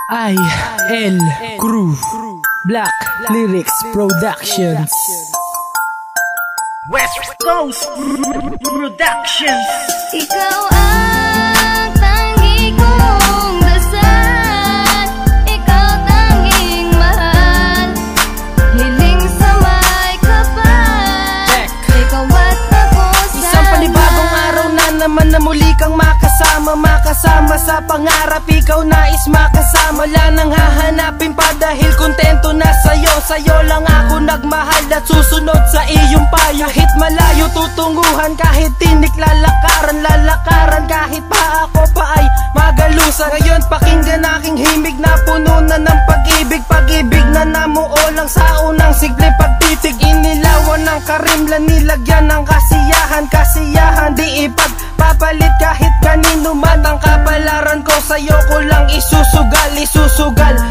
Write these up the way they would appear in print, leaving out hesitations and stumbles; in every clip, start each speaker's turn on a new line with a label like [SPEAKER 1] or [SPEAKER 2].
[SPEAKER 1] IL Crew Black Lyrics Productions
[SPEAKER 2] West Coast Productions.
[SPEAKER 3] Ikaw ang tangi kong dasal, ikaw tanging mahal, hiling sa may kapal. Ikaw at ako sa
[SPEAKER 1] isang panibagong araw na naman na muli kang makasama sa pangarap. Ikaw nais makasama, wala nang hahanapin pa dahil kontento na sa'yo lang ako nagmahal at susunod sa iyong payo. Kahit malayo tutunguhan, kahit tinik lalakaran, kahit pa ako pa ay magalusan. Ngayon pakinggan aking himig na puno na ng pag-ibig na namuo lang sa unang sigli pagtitig. Inilawan ng karimlan, nilagyan ng kasiyahan, di ipagpapalit kahit kanino man. Ang kapalaran ko sa'yo ko lang isusugal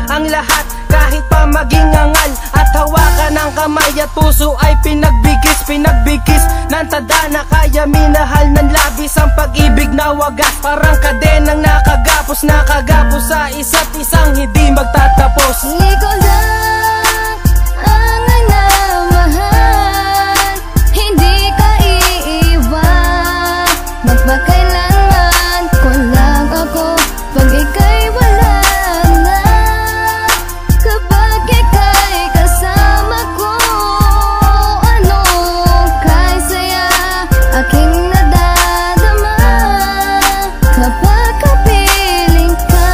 [SPEAKER 1] ang lahat kahit pa maging angal. At hawakan ng kamay at puso ay pinagbigis ng tadhana. Kaya minahal ng labis ang pag-ibig na wagas, parang kadenang nakagapos sa isa't isang hindi magtatapos.
[SPEAKER 3] ikaw lang ang nagmamahal, hindi ka iiwan, magpakailanman ko lang ako pag ika'y wala na. Kapag ika'y kasama ko, ano kay saya aking nadadama kapag kapiling ka.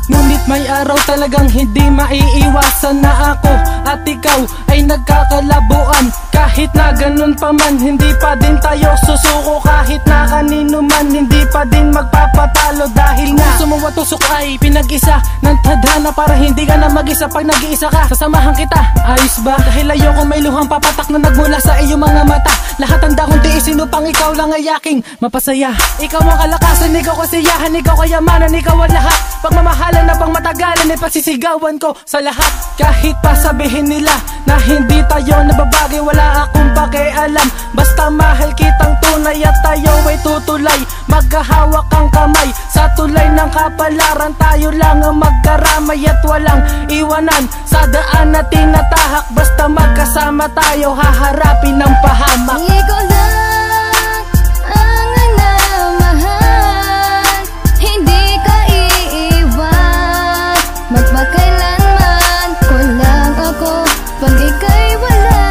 [SPEAKER 1] Ngunit may araw talagang hindi maiiwasan na ako at ikaw ay nagkakalabuan. Kahit na ganun pa man, hindi pa din tayo susuko. Kahit na kanino man, hindi pa din magpapatalo. Dahil nga sumuwa tusok ay pinag-isa ng tadhana, para hindi ka na mag-isa pag nag-iisa ka. Sasamahan kita, ayos ba? Dahil ayoko may luhang papatak na nagmula sa iyong mga mata. Lahat handa kong tiisin upang ikaw lang ay aking mapasaya. Ikaw ang kalakasan, ikaw kasiyahan, ikaw kayamanan, ikaw ang lahat. Pagmamahalan na pang matagalan ay pagsisigawan ko sa lahat. Kahit pa sabihin nila na hindi tayo nababagay, wala akong pakialam. Basta mahal kitang tunay at tayo ay tutulay. Magkahawak ang kamay sa tulay ng kapalaran. Tayo lang ang magkaramay at walang iwanan sa daan na tinatahak. Basta magkasama tayo haharapin ang pahamak.
[SPEAKER 3] Ikaw lang ang nagmamahal, hindi ka iiwan, magpakailanman ko lang ako pag ika'y wala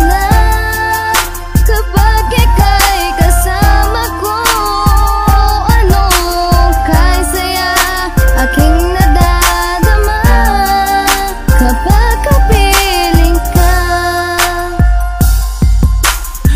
[SPEAKER 3] na. Kapag ika'y kasama ko, ano kay saya aking nadadama kapag kapiling ka.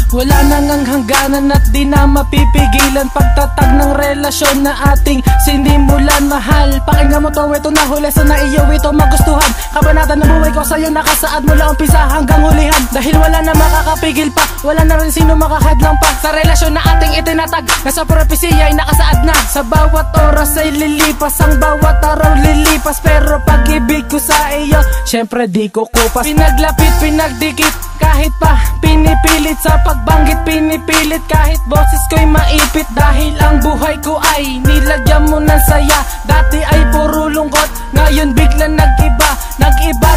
[SPEAKER 1] Wala nang hangganan at di na mapipigilan pagtatag ng relasyon na ating sinimulan. Mahal, pakinggan mo to, ito na huli sa na iyo ito magustuhan. Kabanata ng buhay ko sa'yo nakasaad mula umpisa hanggang hulihan. Dahil wala na makakapigil pa, wala na rin sino makahadlang pa sa relasyon na ating itinatag, na sa propesya ay nakasaad na. Sa bawat oras ay lilipas, ang bawat araw lilipas, pero pag-ibig ko sa iyo syempre di ko kupas. Pinaglapit, pinagdikit, kahit pa pinipilit, sa pagbanggit pinipilit, kahit boses ko'y maipit. Dahil ang buhay ko ay nilagyan mo ng saya. Dati ay puro lungkot, ngayon biglang nag-iba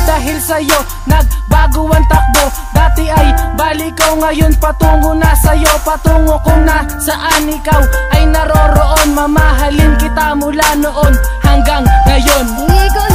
[SPEAKER 1] dahil sa'yo nagbago ang takbo. Dati ay balik ko, ngayon patungo na sa'yo, patungo kung nasaan ikaw ay naroroon. Mamahalin kita mula noon hanggang ngayon.
[SPEAKER 3] Ikaw